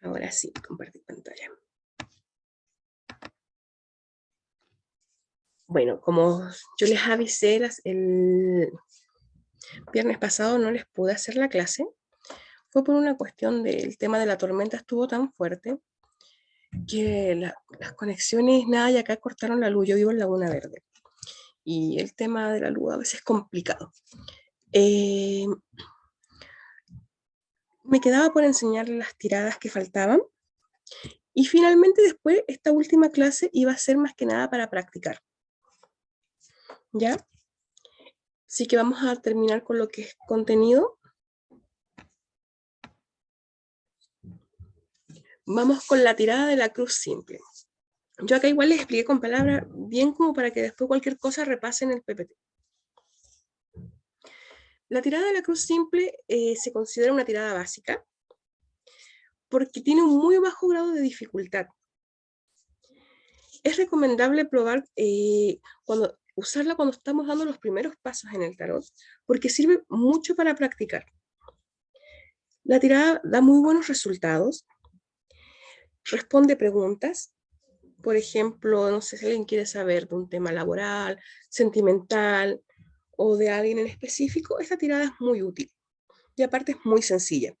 Ahora sí, compartir pantalla. Bueno, como yo les avisé el viernes pasado, no les pude hacer la clase. Fue por una cuestión del tema de la tormenta, estuvo tan fuerte que las conexiones, nada, y acá cortaron la luz. Yo vivo en Laguna Verde y el tema de la luz a veces es complicado. Me quedaba por enseñarles las tiradas que faltaban y finalmente después esta última clase iba a ser más que nada para practicar. ¿Ya? Así que vamos a terminar con lo que es contenido. Vamos con la tirada de la cruz simple. Yo acá igual les expliqué con palabras bien como para que después cualquier cosa repasen el PPT. La tirada de la cruz simple se considera una tirada básica porque tiene un muy bajo grado de dificultad. Es recomendable probar usarla cuando estamos dando los primeros pasos en el tarot, porque sirve mucho para practicar. La tirada da muy buenos resultados, responde preguntas. Por ejemplo, no sé si alguien quiere saber de un tema laboral, sentimental o de alguien en específico, esta tirada es muy útil y aparte es muy sencilla.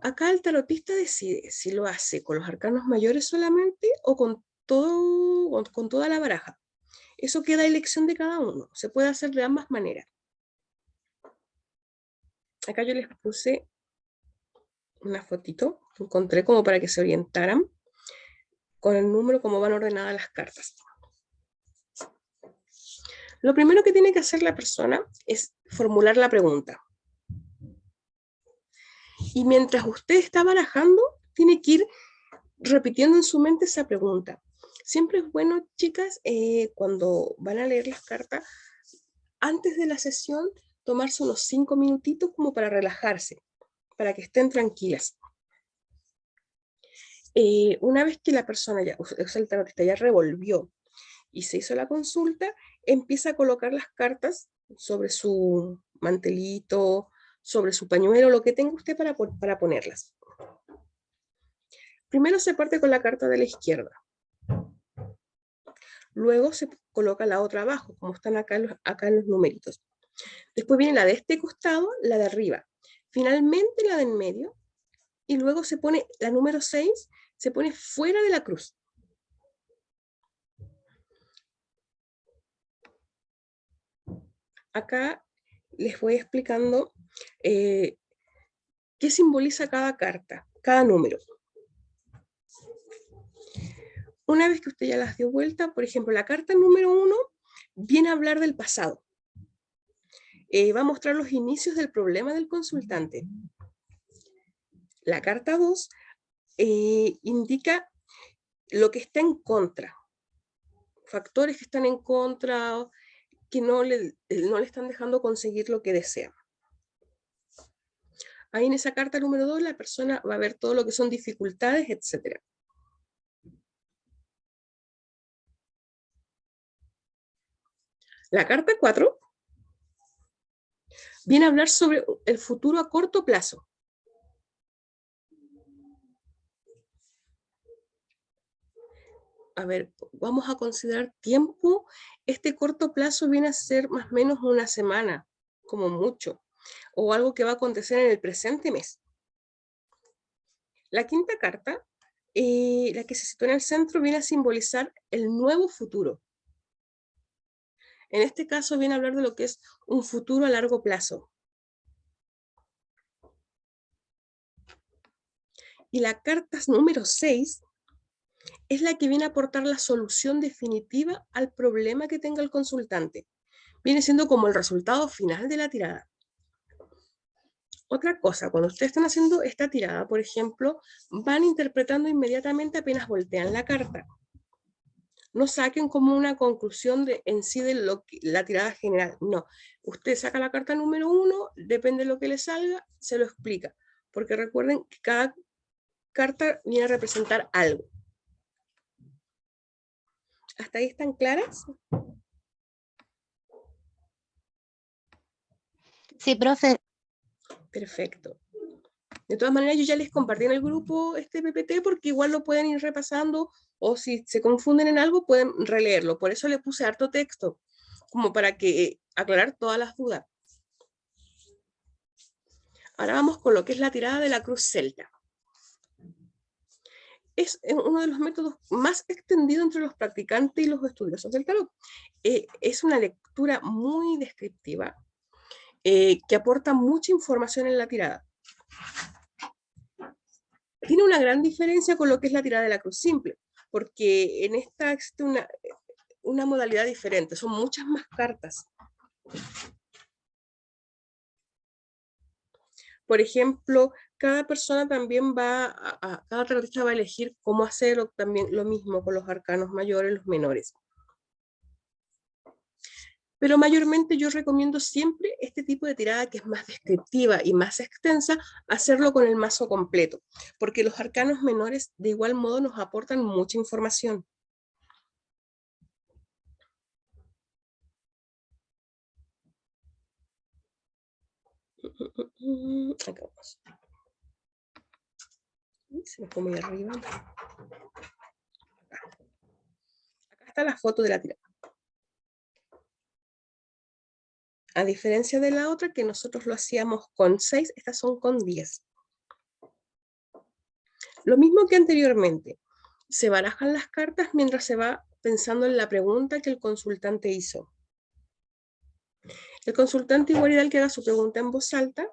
Acá el tarotista decide si lo hace con los arcanos mayores solamente o con toda la baraja. Eso queda a elección de cada uno. Se puede hacer de ambas maneras. Acá yo les puse una fotito que encontré como para que se orientaran con el número como van ordenadas las cartas. Lo primero que tiene que hacer la persona es formular la pregunta. Y mientras usted está barajando, tiene que ir repitiendo en su mente esa pregunta. Siempre es bueno, chicas, cuando van a leer las cartas, antes de la sesión, tomarse unos 5 minutitos como para relajarse, para que estén tranquilas. Una vez que la persona ya, o sea, el tarotista ya revolvió y se hizo la consulta, empieza a colocar las cartas sobre su mantelito, sobre su pañuelo, lo que tenga usted para ponerlas. Primero se parte con la carta de la izquierda. Luego se coloca la otra abajo, como están acá en los numeritos. Después viene la de este costado, la de arriba. Finalmente la de en medio. Y luego se pone la número 6, se pone fuera de la cruz. Acá les voy explicando qué simboliza cada carta, cada número. Una vez que usted ya las dio vuelta, por ejemplo, la carta número 1 viene a hablar del pasado. Va a mostrar los inicios del problema del consultante. La carta 2 indica lo que está en contra, factores que están en contra, que no le están dejando conseguir lo que desea. Ahí en esa carta número 2 la persona va a ver todo lo que son dificultades, etc. La carta 4 viene a hablar sobre el futuro a corto plazo. A ver, vamos a considerar tiempo. Este corto plazo viene a ser más o menos una semana, como mucho, o algo que va a acontecer en el presente mes. La quinta carta, la que se sitúa en el centro, viene a simbolizar el nuevo futuro. En este caso viene a hablar de lo que es un futuro a largo plazo. Y la carta número 6 es la que viene a aportar la solución definitiva al problema que tenga el consultante. Viene siendo como el resultado final de la tirada. Otra cosa, cuando ustedes están haciendo esta tirada, por ejemplo, van interpretando inmediatamente apenas voltean la carta. No saquen como una conclusión en sí de la tirada general. No, usted saca la carta número 1, depende de lo que le salga, se lo explica. Porque recuerden que cada carta viene a representar algo. ¿Hasta ahí están claras? Sí, profe. Perfecto. De todas maneras, yo ya les compartí en el grupo este PPT porque igual lo pueden ir repasando o si se confunden en algo pueden releerlo. Por eso le puse harto texto, como para que aclarar todas las dudas. Ahora vamos con lo que es la tirada de la cruz celta. Es uno de los métodos más extendidos entre los practicantes y los estudiosos del tarot. Es una lectura muy descriptiva que aporta mucha información en la tirada. Tiene una gran diferencia con lo que es la tirada de la cruz simple, porque en esta existe una modalidad diferente, son muchas más cartas. Por ejemplo, cada persona también cada tarotista va a elegir cómo hacer también lo mismo con los arcanos mayores, los menores. Pero mayormente yo recomiendo siempre este tipo de tirada que es más descriptiva y más extensa, hacerlo con el mazo completo, porque los arcanos menores de igual modo nos aportan mucha información. Acá vamos. Se me fue muy arriba. Acá está la foto de la tirada. A diferencia de la otra, que nosotros lo hacíamos con 6, estas son con 10. Lo mismo que anteriormente, se barajan las cartas mientras se va pensando en la pregunta que el consultante hizo. El consultante igual ideal que haga su pregunta en voz alta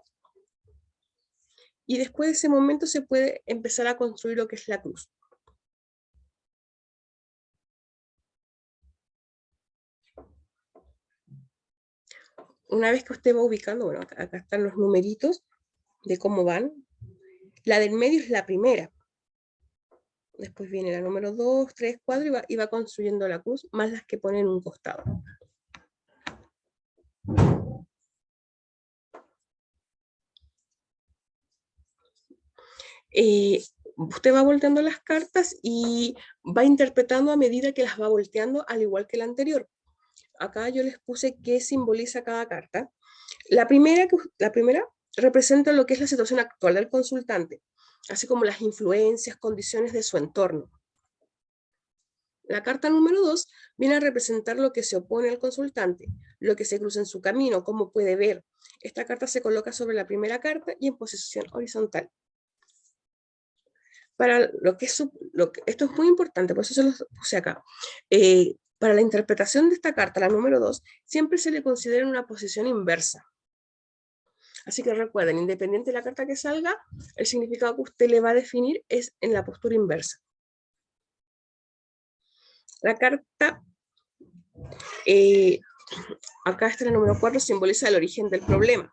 y después de ese momento se puede empezar a construir lo que es la cruz. Una vez que usted va ubicando, bueno, acá están los numeritos de cómo van. La del medio es la primera. Después viene la número 2, 3, 4 y va construyendo la cruz, más las que ponen en un costado. Usted va volteando las cartas y va interpretando a medida que las va volteando, al igual que la anterior. Acá yo les puse qué simboliza cada carta. La primera representa lo que es la situación actual del consultante, así como las influencias, condiciones de su entorno. La carta número 2 viene a representar lo que se opone al consultante, lo que se cruza en su camino, cómo puede ver. Esta carta se coloca sobre la primera carta y en posición horizontal. Para lo que es esto es muy importante, por eso se los puse acá. Para la interpretación de esta carta, la número 2, siempre se le considera una posición inversa. Así que recuerden, independiente de la carta que salga, el significado que usted le va a definir es en la postura inversa. La carta, acá está la número 4, simboliza el origen del problema.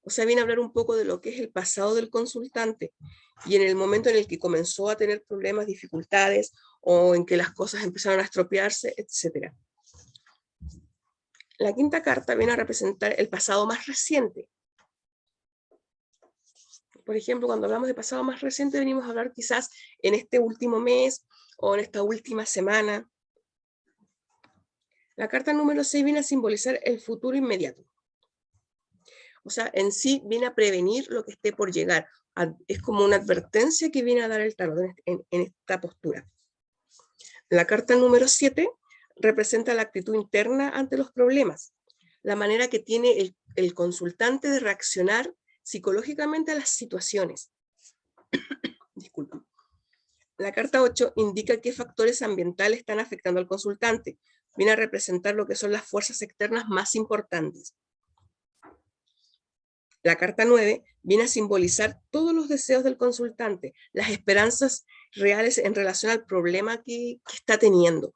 O sea, viene a hablar un poco de lo que es el pasado del consultante y en el momento en el que comenzó a tener problemas, dificultades o en que las cosas empezaron a estropearse, etc. La quinta carta viene a representar el pasado más reciente. Por ejemplo, cuando hablamos de pasado más reciente, venimos a hablar quizás en este último mes o en esta última semana. La carta número 6 viene a simbolizar el futuro inmediato. O sea, en sí viene a prevenir lo que esté por llegar. Es como una advertencia que viene a dar el tarot en esta postura. La carta número 7 representa la actitud interna ante los problemas, la manera que tiene el consultante de reaccionar psicológicamente a las situaciones. Disculpen. La carta 8 indica qué factores ambientales están afectando al consultante. Viene a representar lo que son las fuerzas externas más importantes. La carta 9 viene a simbolizar todos los deseos del consultante, las esperanzas reales en relación al problema que está teniendo.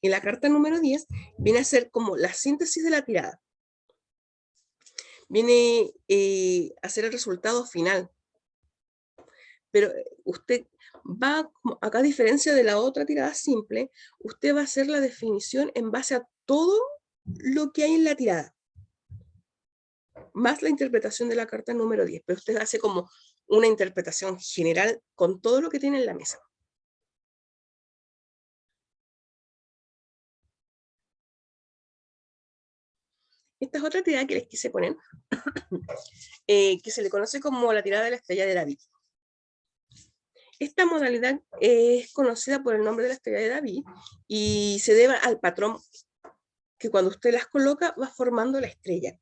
Y la carta número 10 viene a ser como la síntesis de la tirada. Viene a ser el resultado final. Pero usted va, acá a diferencia de la otra tirada simple, usted va a hacer la definición en base a todo lo que hay en la tirada, más la interpretación de la carta número 10, pero usted hace como una interpretación general con todo lo que tiene en la mesa. Esta es otra tirada que les quise poner, que se le conoce como la tirada de la estrella de David. Esta modalidad es conocida por el nombre de la estrella de David y se debe al patrón que cuando usted las coloca va formando la estrella.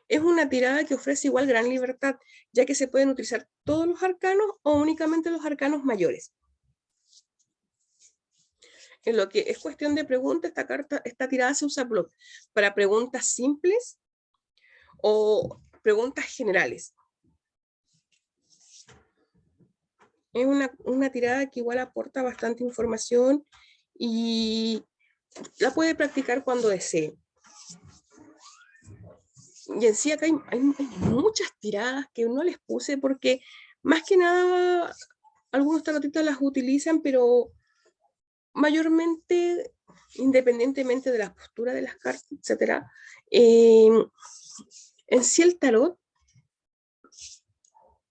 Es una tirada que ofrece igual gran libertad, ya que se pueden utilizar todos los arcanos o únicamente los arcanos mayores. En lo que es cuestión de preguntas, esta tirada se usa para preguntas simples o preguntas generales. Es una tirada que igual aporta bastante información y la puede practicar cuando desee. Y en sí acá hay muchas tiradas que no les puse porque más que nada algunos tarotistas las utilizan, pero mayormente, independientemente de la postura de las cartas, etc., en sí el tarot,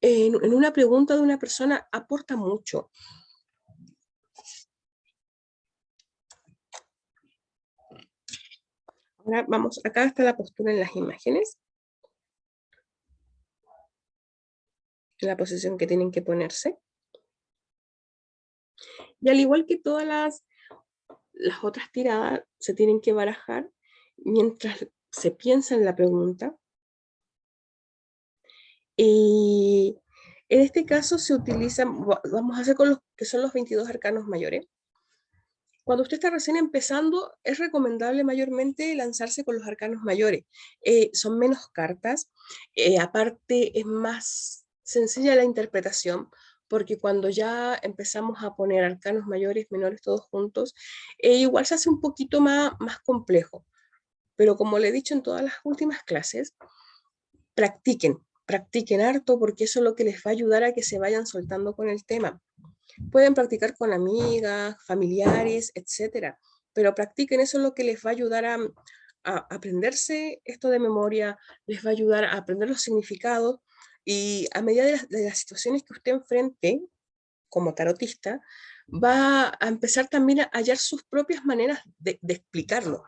en una pregunta de una persona, aporta mucho. Ahora vamos, acá está la postura en las imágenes, en la posición que tienen que ponerse. Y al igual que todas las otras tiradas, se tienen que barajar mientras se piensa en la pregunta. Y en este caso se utilizan, vamos a hacer con los que son los 22 arcanos mayores. Cuando usted está recién empezando, es recomendable mayormente lanzarse con los arcanos mayores. Son menos cartas, aparte es más sencilla la interpretación, porque cuando ya empezamos a poner arcanos mayores, menores, todos juntos, igual se hace un poquito más complejo. Pero como le he dicho en todas las últimas clases, practiquen harto, porque eso es lo que les va a ayudar a que se vayan soltando con el tema. Pueden practicar con amigas, familiares, etcétera, pero practiquen, eso es lo que les va a ayudar a aprenderse esto de memoria, les va a ayudar a aprender los significados y a medida de las situaciones que usted enfrente como tarotista, va a empezar también a hallar sus propias maneras de explicarlo.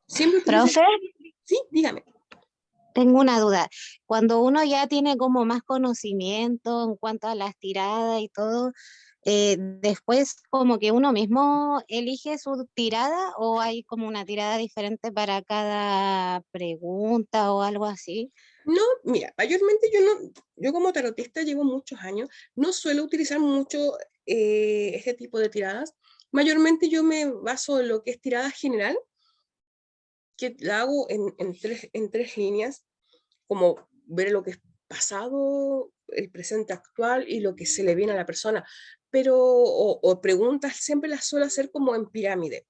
Siempre utilicen... Profe, Sí, dígame. tengo una duda. Cuando uno ya tiene como más conocimiento en cuanto a las tiradas y todo, después como que uno mismo elige su tirada o hay como una tirada diferente para cada pregunta o algo así. No, mira, mayormente yo como tarotista llevo muchos años, no suelo utilizar mucho este tipo de tiradas. Mayormente yo me baso en lo que es tirada general, que la hago en tres líneas, como ver lo que es pasado, el presente actual y lo que se le viene a la persona. Pero, o preguntas, siempre las suelo hacer como en pirámide.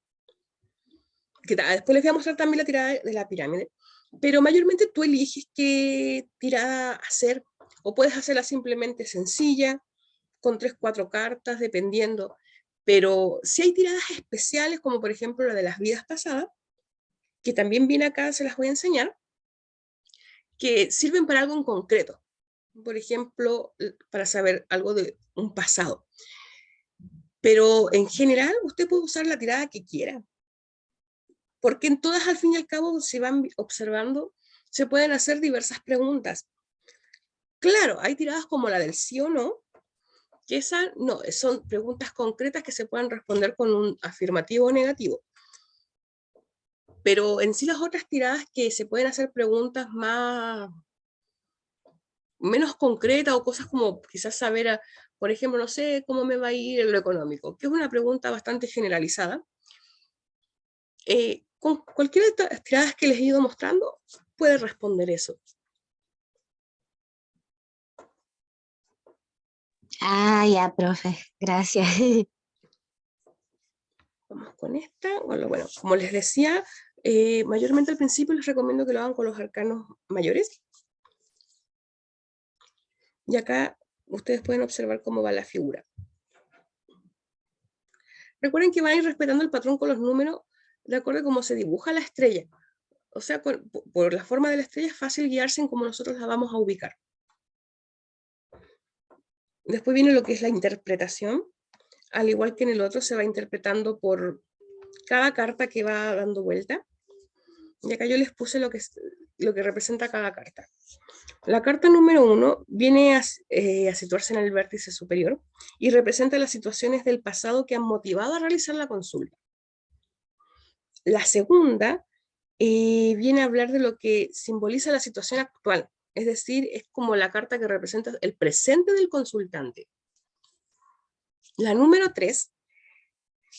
Después les voy a mostrar también la tirada de la pirámide. Pero mayormente tú eliges qué tirada hacer, o puedes hacerla simplemente sencilla, con 3, 4 cartas, dependiendo. Pero si hay tiradas especiales, como por ejemplo la de las vidas pasadas, que también viene acá, se las voy a enseñar, que sirven para algo en concreto. Por ejemplo, para saber algo de un pasado. Pero en general, usted puede usar la tirada que quiera, porque en todas, al fin y al cabo, se van observando, se pueden hacer diversas preguntas. Claro, hay tiradas como la del sí o no, que esas no, son preguntas concretas que se pueden responder con un afirmativo o negativo. Pero en sí las otras tiradas que se pueden hacer preguntas menos concretas o cosas como quizás saber, por ejemplo, no sé cómo me va a ir en lo económico, que es una pregunta bastante generalizada. Con cualquiera de estas tiradas que les he ido mostrando, puede responder eso. Ah, ya, profe, gracias. Vamos con esta. Bueno, como les decía, mayormente al principio les recomiendo que lo hagan con los arcanos mayores. Y acá ustedes pueden observar cómo va la figura. Recuerden que van a ir respetando el patrón con los números de acuerdo a cómo se dibuja la estrella. O sea, por la forma de la estrella es fácil guiarse en cómo nosotros la vamos a ubicar. Después viene lo que es la interpretación. Al igual que en el otro, se va interpretando por cada carta que va dando vuelta. Y acá yo les puse lo que representa cada carta. La carta número 1 viene a situarse en el vértice superior y representa las situaciones del pasado que han motivado a realizar la consulta. La segunda viene a hablar de lo que simboliza la situación actual, es decir, es como la carta que representa el presente del consultante. La número 3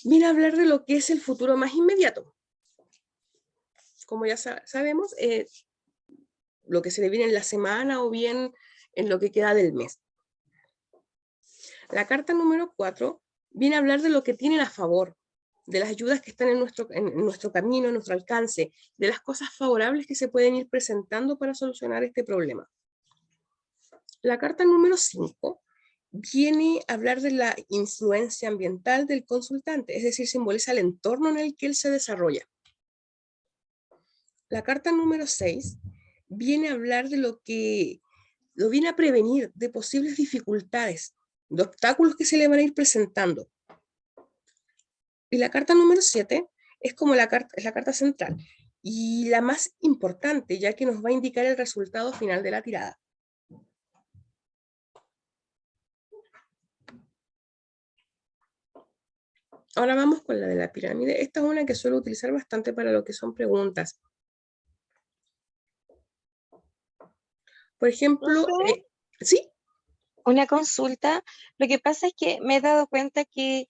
viene a hablar de lo que es el futuro más inmediato. Como ya sabemos, lo que se le viene en la semana o bien en lo que queda del mes. La carta número 4 viene a hablar de lo que tienen a favor, de las ayudas que están en nuestro camino, en nuestro alcance, de las cosas favorables que se pueden ir presentando para solucionar este problema. La carta número 5 viene a hablar de la influencia ambiental del consultante, es decir, simboliza el entorno en el que él se desarrolla. La carta número 6 viene a hablar de lo viene a prevenir de posibles dificultades, de obstáculos que se le van a ir presentando. Y la carta número 7 es como es la carta central y la más importante, ya que nos va a indicar el resultado final de la tirada. Ahora vamos con la de la pirámide. Esta es una que suelo utilizar bastante para lo que son preguntas. Por ejemplo, ¿sí? Una consulta. Lo que pasa es que me he dado cuenta que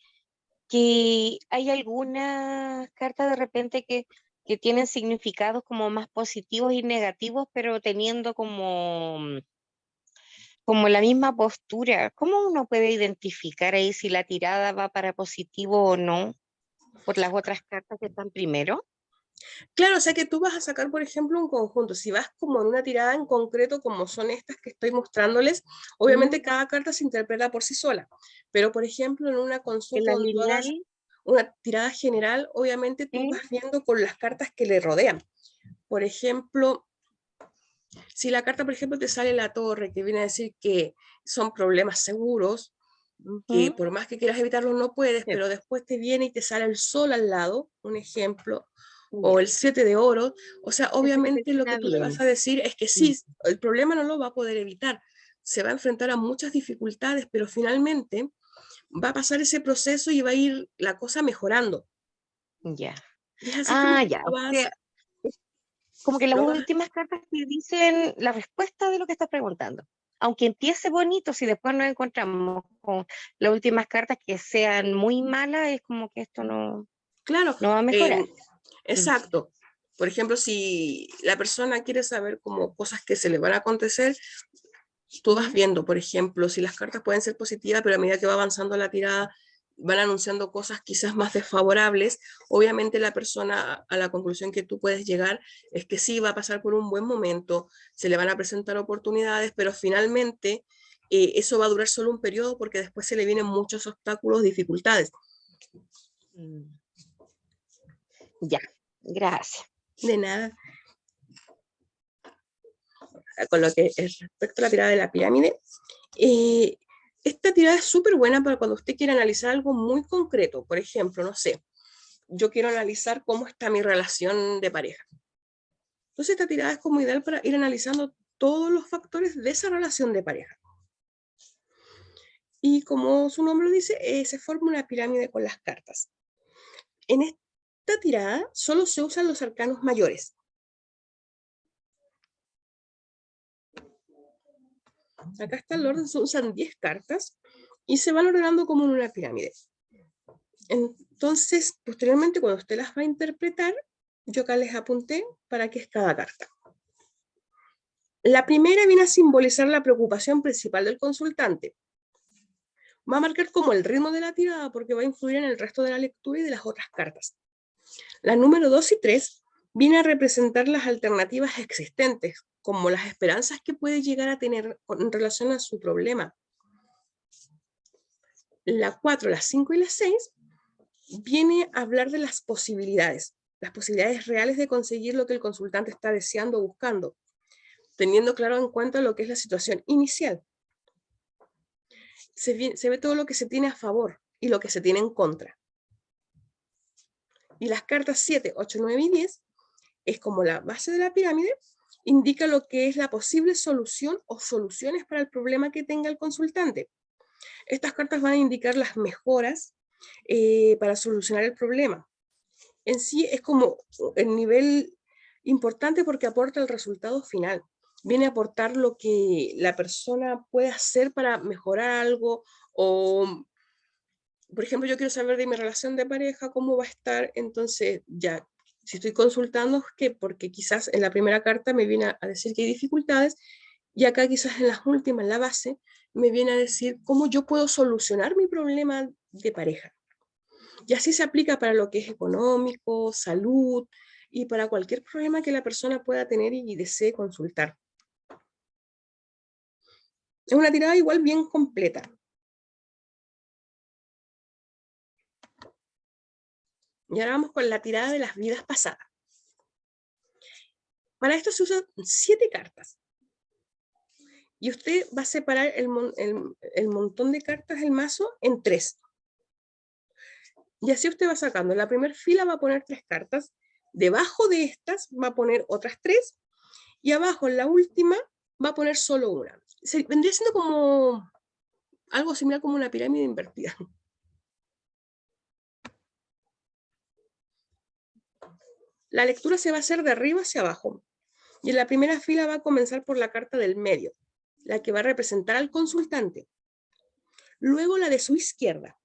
hay algunas cartas de repente que tienen significados como más positivos y negativos, pero teniendo como la misma postura. ¿Cómo uno puede identificar ahí si la tirada va para positivo o no por las otras cartas que están primero? Claro, o sea que tú vas a sacar, por ejemplo, un conjunto. Si vas como en una tirada en concreto, como son estas que estoy mostrándoles, obviamente cada carta se interpreta por sí sola. Pero, por ejemplo, en una Que consulta la donde tú hagas lineal, una tirada general, obviamente tú vas viendo con las cartas que le rodean. Por ejemplo, si la carta, por ejemplo, te sale la torre, que viene a decir que son problemas seguros, que por más que quieras evitarlos no puedes, pero después te viene y te sale el sol al lado, un ejemplo, o el 7 de oro, o sea, ese que te obviamente lo que está tú le vas bien. a decir es que sí, el problema no lo va a poder evitar, se va a enfrentar a muchas dificultades, pero finalmente va a pasar ese proceso y va a ir la cosa mejorando. Ya. Y es así como Ah, tú ya. lo O vas, sea, como que las lo vas últimas cartas te dicen la respuesta de lo que estás preguntando. Aunque empiece bonito, si después nos encontramos con las últimas cartas que sean muy malas, es como que esto claro, no va a mejorar. exacto. Por ejemplo, si la persona quiere saber como cosas que se le van a acontecer, tú vas viendo, por ejemplo, si las cartas pueden ser positivas, pero a medida que va avanzando la tirada, van anunciando cosas quizás más desfavorables, obviamente la persona a la conclusión que tú puedes llegar es que sí va a pasar por un buen momento, se le van a presentar oportunidades, pero finalmente eso va a durar solo un periodo porque después se le vienen muchos obstáculos, dificultades. Ya, gracias. De nada. Con lo que es respecto a la tirada de la pirámide, esta tirada es súper buena para cuando usted quiere analizar algo muy concreto. Por ejemplo, no sé, yo quiero analizar cómo está mi relación de pareja. Entonces esta tirada es como ideal para ir analizando todos los factores de esa relación de pareja. Y como su nombre lo dice, se forma una pirámide con las cartas. En esta tirada solo se usan los arcanos mayores. Acá está el orden, se usan 10 cartas y se van ordenando como en una pirámide. Entonces, posteriormente, cuando usted las va a interpretar, yo acá les apunté para qué es cada carta. La primera viene a simbolizar la preocupación principal del consultante. Va a marcar como el ritmo de la tirada porque va a influir en el resto de la lectura y de las otras cartas. La número 2 y 3 viene a representar las alternativas existentes, como las esperanzas que puede llegar a tener en relación a su problema. La 4, la 5 y la 6 viene a hablar de las posibilidades reales de conseguir lo que el consultante está deseando o buscando, teniendo claro en cuenta lo que es la situación inicial. Se ve todo lo que se tiene a favor y lo que se tiene en contra. Y las cartas 7, 8, 9 y 10 es como la base de la pirámide, indica lo que es la posible solución o soluciones para el problema que tenga el consultante. Estas cartas van a indicar las mejoras para solucionar el problema. En sí es como el nivel importante porque aporta el resultado final. Viene a aportar lo que la persona puede hacer para mejorar algo, o por ejemplo, yo quiero saber de mi relación de pareja, cómo va a estar, entonces ya, si estoy consultando, es que porque quizás en la primera carta me viene a decir que hay dificultades, y acá quizás en las últimas, en la base, me viene a decir cómo yo puedo solucionar mi problema de pareja. Y así se aplica para lo que es económico, salud, y para cualquier problema que la persona pueda tener y desee consultar. Es una tirada igual bien completa. Y ahora vamos con la tirada de las vidas pasadas. Para esto se usan 7 cartas. Y usted va a separar el montón de cartas del mazo en 3. Y así usted va sacando. En la primera fila va a poner 3 cartas. Debajo de estas va a poner otras 3. Y abajo, en la última, va a poner solo una. Vendría siendo como algo similar como una pirámide invertida. La lectura se va a hacer de arriba hacia abajo. Y en la primera fila va a comenzar por la carta del medio, la que va a representar al consultante. Luego la de su izquierda.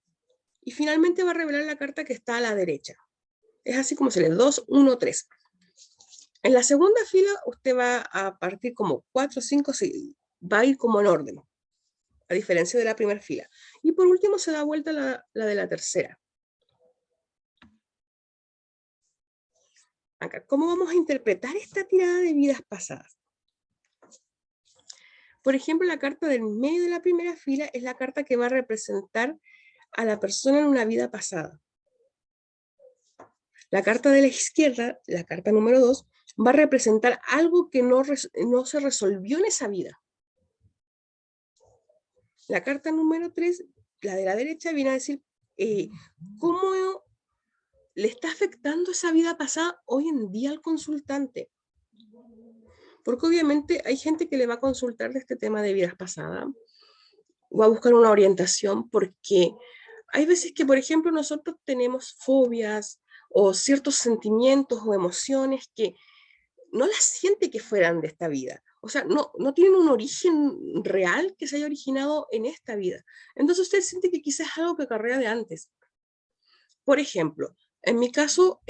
Y finalmente va a revelar la carta que está a la derecha. Es así como se lee: 2, 1, 3. En la segunda fila usted va a partir como 4, 5, 6. Va a ir como en orden, a diferencia de la primera fila. Y por último se da vuelta la de la tercera. Acá, ¿cómo vamos a interpretar esta tirada de vidas pasadas? Por ejemplo, la carta del medio de la primera fila es la carta que va a representar a la persona en una vida pasada. La carta de la izquierda, la carta número 2, va a representar algo que no se resolvió en esa vida. La carta número 3, la de la derecha, viene a decir cómo le está afectando esa vida pasada hoy en día al consultante. Porque obviamente hay gente que le va a consultar de este tema de vidas pasadas, va a buscar una orientación, porque hay veces que, por ejemplo, nosotros tenemos fobias o ciertos sentimientos o emociones que no las siente que fueran de esta vida. O sea, no tienen un origen real que se haya originado en esta vida. Entonces usted siente que quizás es algo que acarrea de antes. Por ejemplo, en mi caso,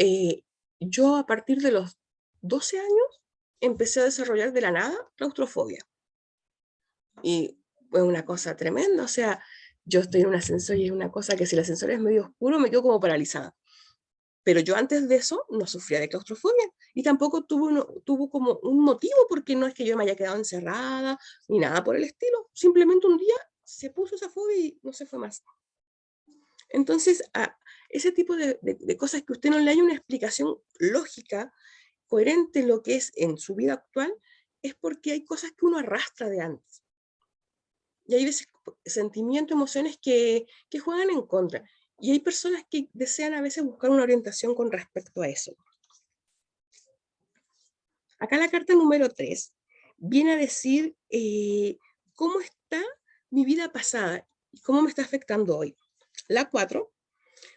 yo a partir de los 12 años empecé a desarrollar de la nada claustrofobia. Y fue una cosa tremenda. O sea, yo estoy en un ascensor y es una cosa que si el ascensor es medio oscuro me quedo como paralizada. Pero yo antes de eso no sufría de claustrofobia y tampoco tuvo como un motivo, porque no es que yo me haya quedado encerrada ni nada por el estilo. Simplemente un día se puso esa fobia y no se fue más. Entonces, a ese tipo de cosas que usted no le haya una explicación lógica, coherente en lo que es en su vida actual, es porque hay cosas que uno arrastra de antes. Y hay veces sentimientos, emociones que juegan en contra. Y hay personas que desean a veces buscar una orientación con respecto a eso. Acá la carta número 3 viene a decir cómo está mi vida pasada y cómo me está afectando hoy. La 4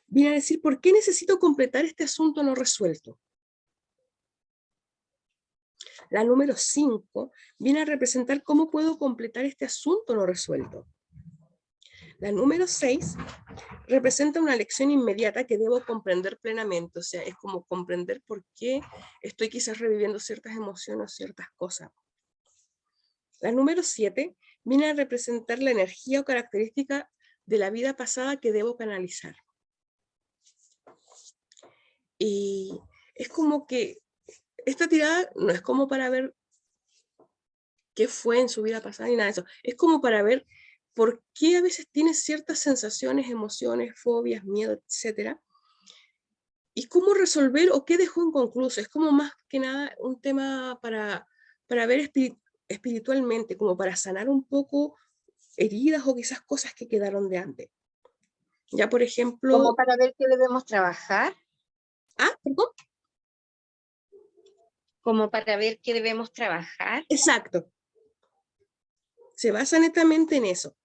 viene a decir por qué necesito completar este asunto no resuelto. La número 5 viene a representar cómo puedo completar este asunto no resuelto. La número 6 representa una lección inmediata que debo comprender plenamente. O sea, es como comprender por qué estoy quizás reviviendo ciertas emociones o ciertas cosas. La número 7 viene a representar la energía o característica de la vida pasada que debo canalizar. Y es como que esta tirada no es como para ver qué fue en su vida pasada ni nada de eso. Es como para ver por qué a veces tiene ciertas sensaciones, emociones, fobias, miedo, etcétera, y cómo resolver o qué dejó inconcluso. Es como más que nada un tema para ver espiritualmente, como para sanar un poco heridas o quizás cosas que quedaron de antes. Ya, por ejemplo, Como para ver qué debemos trabajar. Ah, perdón. Como para ver qué debemos trabajar. Exacto. Se basa netamente en eso,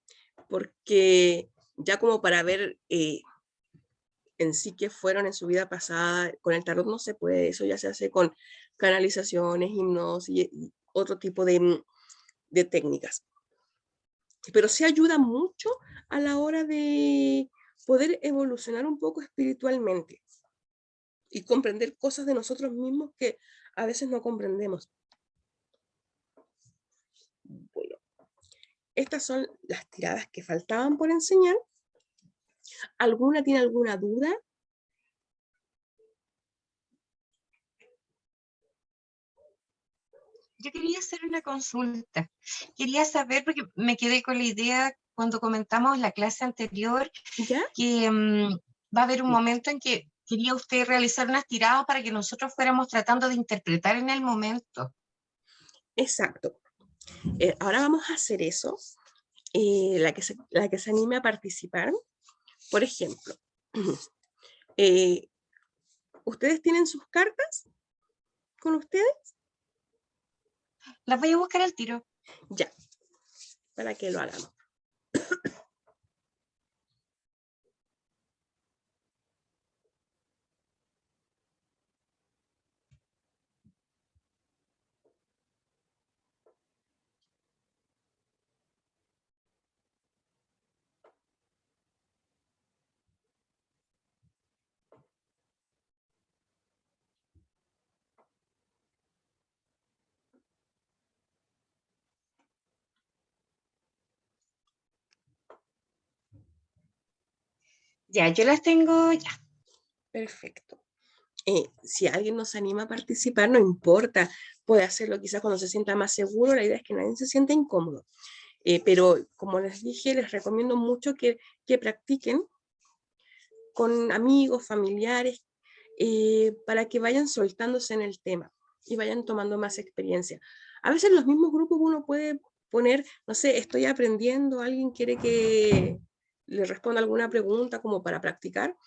porque ya como para ver en sí qué fueron en su vida pasada, con el tarot no se puede, eso ya se hace con canalizaciones, hipnosis y otro tipo de técnicas. Pero sí ayuda mucho a la hora de poder evolucionar un poco espiritualmente y comprender cosas de nosotros mismos que a veces no comprendemos. Bueno, estas son las tiradas que faltaban por enseñar. ¿Alguna tiene alguna duda? Yo quería hacer una consulta. Quería saber, porque me quedé con la idea cuando comentamos la clase anterior, ¿Ya? que va a haber un momento en que quería usted realizar unas tiradas para que nosotros fuéramos tratando de interpretar en el momento. Exacto. Ahora vamos a hacer eso. La que se anime a participar. Por ejemplo, ¿ustedes tienen sus cartas con ustedes? Las voy a buscar al tiro. Ya, para que lo hagamos. Ya, yo las tengo ya. Perfecto. Si alguien nos anima a participar, no importa, puede hacerlo quizás cuando se sienta más seguro, la idea es que nadie se sienta incómodo. Pero como les dije, les recomiendo mucho que practiquen con amigos, familiares, para que vayan soltándose en el tema y vayan tomando más experiencia. A veces en los mismos grupos uno puede poner, no sé, estoy aprendiendo, alguien quiere que le responda alguna pregunta como para practicar.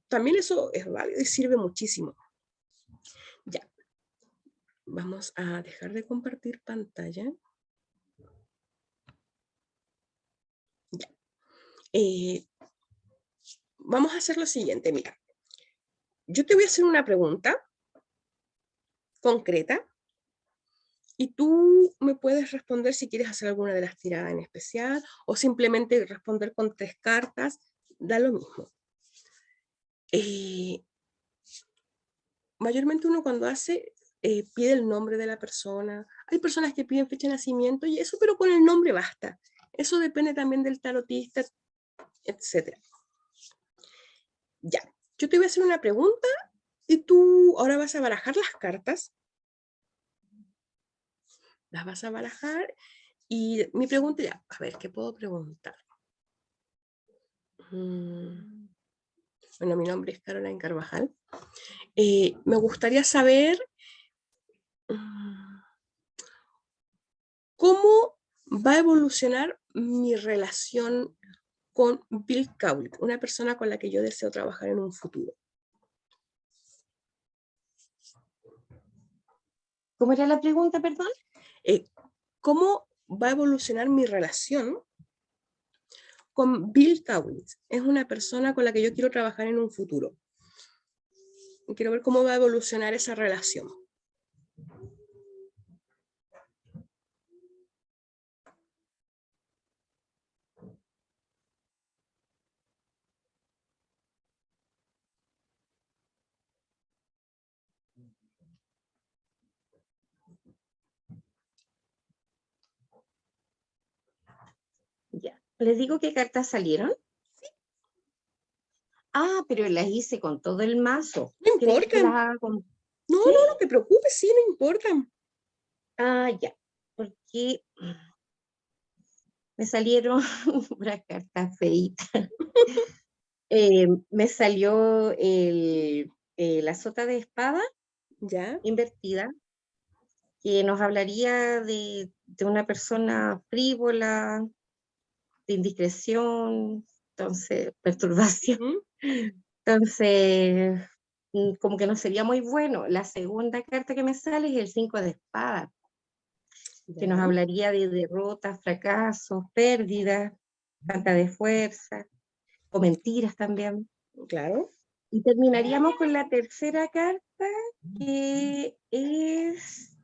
También eso es válido y sirve muchísimo. Ya, vamos a dejar de compartir pantalla. Ya. Vamos a hacer lo siguiente, mira. Yo te voy a hacer una pregunta concreta y tú me puedes responder si quieres hacer alguna de las tiradas en especial o simplemente responder con 3 cartas, da lo mismo. Mayormente uno cuando hace, pide el nombre de la persona. Hay personas que piden fecha de nacimiento y eso, pero con el nombre basta. Eso depende también del tarotista, etc. Ya, yo te voy a hacer una pregunta y tú ahora vas a barajar las cartas. Las vas a barajar y mi pregunta ya, a ver, ¿qué puedo preguntar? Bueno, mi nombre es Caroline Carvajal. Me gustaría saber cómo va a evolucionar mi relación con Bill Kaulitz, una persona con la que yo deseo trabajar en un futuro. ¿Cómo era la pregunta, perdón? ¿Cómo va a evolucionar mi relación con Bill Kaulitz? Es una persona con la que yo quiero trabajar en un futuro. Quiero ver cómo va a evolucionar esa relación. Ya. ¿Les digo qué cartas salieron? Sí. Ah, pero las hice con todo el mazo. No ¿Quieren importa. que las haga con...? No, ¿Sí? no, no te preocupes, sí, no importa. Ah, ya. Porque me salieron unas cartas feitas. Me salió la sota de espada ¿Ya? invertida, que nos hablaría de una persona frívola, de indiscreción, entonces, perturbación. ¿Mm? Entonces, como que no sería muy bueno. La segunda carta que me sale es el 5 de espadas, que nos hablaría de derrotas, fracasos, pérdidas, falta de fuerza, o mentiras también. Claro. Y terminaríamos con la tercera carta, que es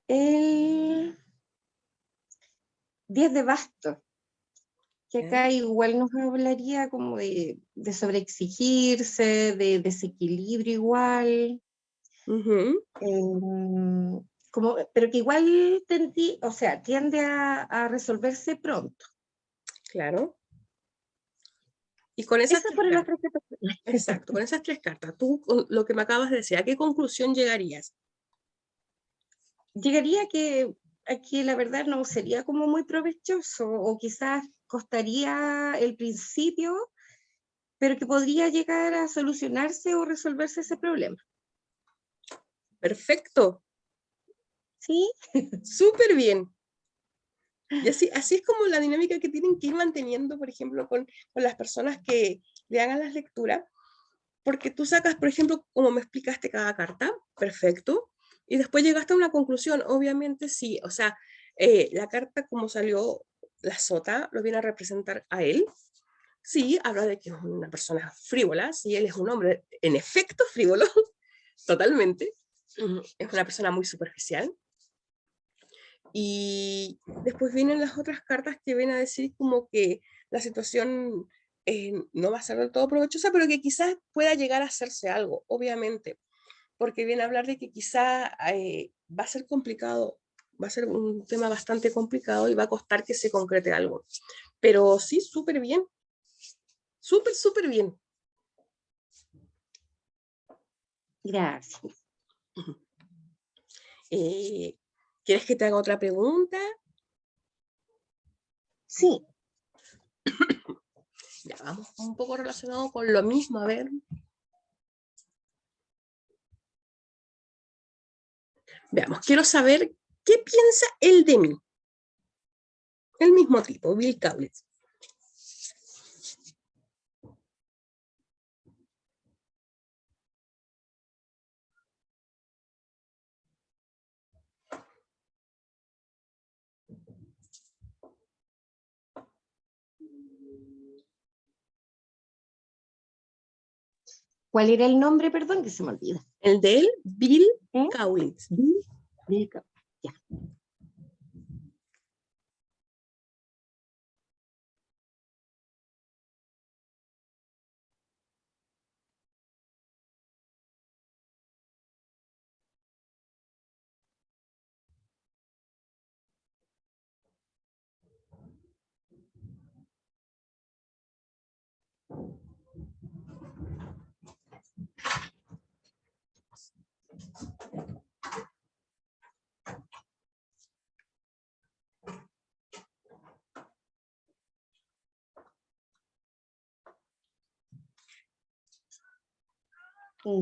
el 10 de bastos, que acá igual nos hablaría como de sobreexigirse, de desequilibrio igual, pero que igual tiende a resolverse pronto. Claro. Y con esas Esas fueron las tres cartas. Exacto, con esas 3 cartas, tú, con lo que me acabas de decir, ¿a qué conclusión llegarías? Llegaría a que la verdad no sería como muy provechoso, o quizás costaría el principio, pero que podría llegar a solucionarse o resolverse ese problema. Perfecto. ¿Sí? Súper bien. Y así es como la dinámica que tienen que ir manteniendo, por ejemplo, con las personas que le hagan las lecturas, porque tú sacas, por ejemplo, como me explicaste cada carta, perfecto, y después llegaste a una conclusión, obviamente sí, o sea, la carta como salió la sota, lo viene a representar a él, sí, habla de que es una persona frívola, sí, él es un hombre en efecto frívolo, totalmente, es una persona muy superficial, y después vienen las otras cartas que vienen a decir como que la situación no va a ser del todo provechosa, pero que quizás pueda llegar a hacerse algo, obviamente, porque viene a hablar de que quizá va a ser complicado, va a ser un tema bastante complicado y va a costar que se concrete algo. Pero sí, súper bien, súper, súper bien. Gracias. ¿Quieres que te haga otra pregunta? Sí. Ya, vamos un poco relacionado con lo mismo, a ver. Veamos, quiero saber qué piensa él de mí. El mismo tipo, Bill Kaulitz. ¿Cuál era el nombre, perdón, que se me olvida? El de él, Bill Kaulitz. Bill Kaulitz. Ya.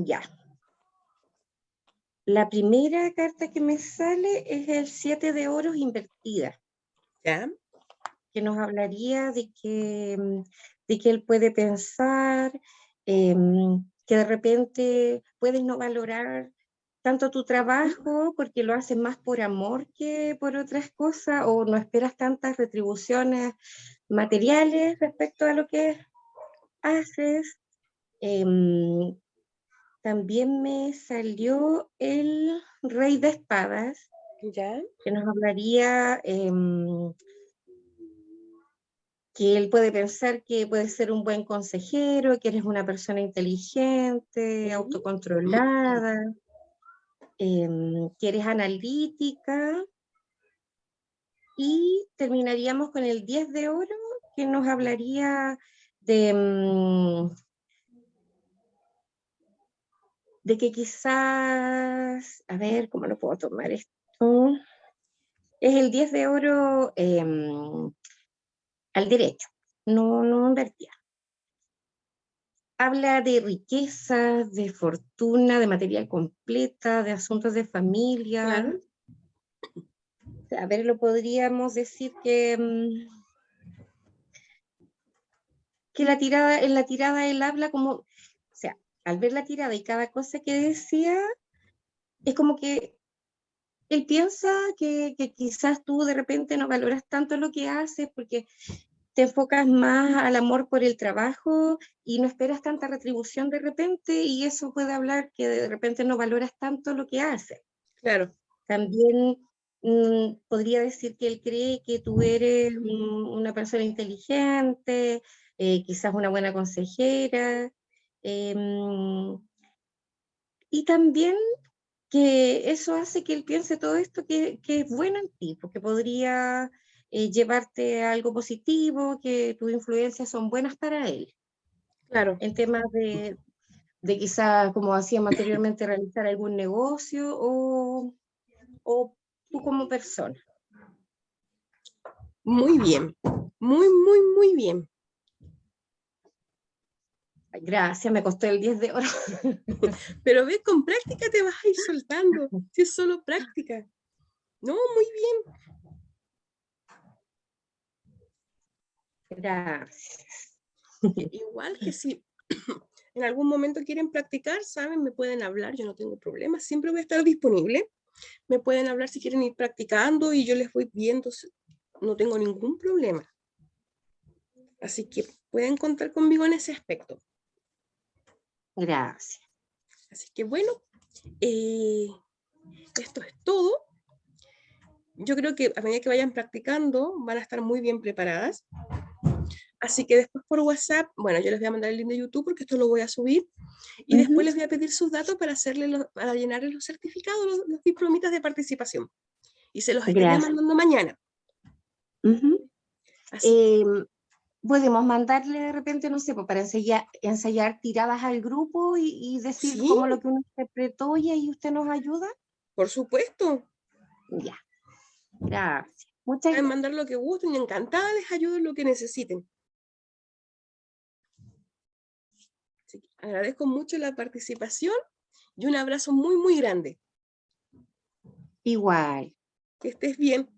Ya. La primera carta que me sale es el 7 de oros invertida. ¿Ya? Que nos hablaría de que él puede pensar, que de repente puedes no valorar tanto tu trabajo porque lo haces más por amor que por otras cosas, o no esperas tantas retribuciones materiales respecto a lo que haces. También me salió el Rey de Espadas, ¿Ya? que nos hablaría que él puede pensar que puedes ser un buen consejero, que eres una persona inteligente, autocontrolada, que eres analítica, y terminaríamos con el 10 de oro, que nos hablaría de que quizás, a ver, ¿cómo lo puedo tomar esto? Es el 10 de oro al derecho, no invertía. Habla de riqueza, de fortuna, de material completa, de asuntos de familia. Claro. A ver, lo podríamos decir que en la tirada él habla como, o sea, al ver la tirada y cada cosa que decía, es como que él piensa que quizás tú de repente no valoras tanto lo que haces porque te enfocas más al amor por el trabajo y no esperas tanta retribución de repente, y eso puede hablar que de repente no valoras tanto lo que haces. Claro. También podría decir que él cree que tú eres una persona inteligente, quizás una buena consejera, y también que eso hace que él piense todo esto que es bueno en ti, porque podría llevarte a algo positivo, que tus influencias son buenas para él, Claro. en temas de quizás, como hacíamos anteriormente, realizar algún negocio o tú como persona. Muy bien. Muy bien. Gracias, me costó el 10 de oro. Pero ves, con práctica te vas a ir soltando. Si es solo práctica. No, muy bien. Gracias. Igual que si en algún momento quieren practicar, saben, me pueden hablar, yo no tengo problema, siempre voy a estar disponible. Me pueden hablar si quieren ir practicando y yo les voy viendo, no tengo ningún problema. Así que pueden contar conmigo en ese aspecto. Gracias. Así que bueno, esto es todo. Yo creo que a medida que vayan practicando van a estar muy bien preparadas. Así que después por WhatsApp, bueno, yo les voy a mandar el link de YouTube porque esto lo voy a subir. Y después les voy a pedir sus datos para llenarles los certificados, los diplomitas de participación. Y se los estaría mandando mañana. Así. Podemos mandarle de repente, no sé, para ensayar tiradas al grupo y decir ¿Sí? como lo que uno interpretó y ahí usted nos ayuda. Por supuesto. Ya. Gracias. Muchas Pueden gracias. mandar lo que gusten y encantada les ayudo en lo que necesiten. Así que agradezco mucho la participación y un abrazo muy grande. Igual. Que estés bien.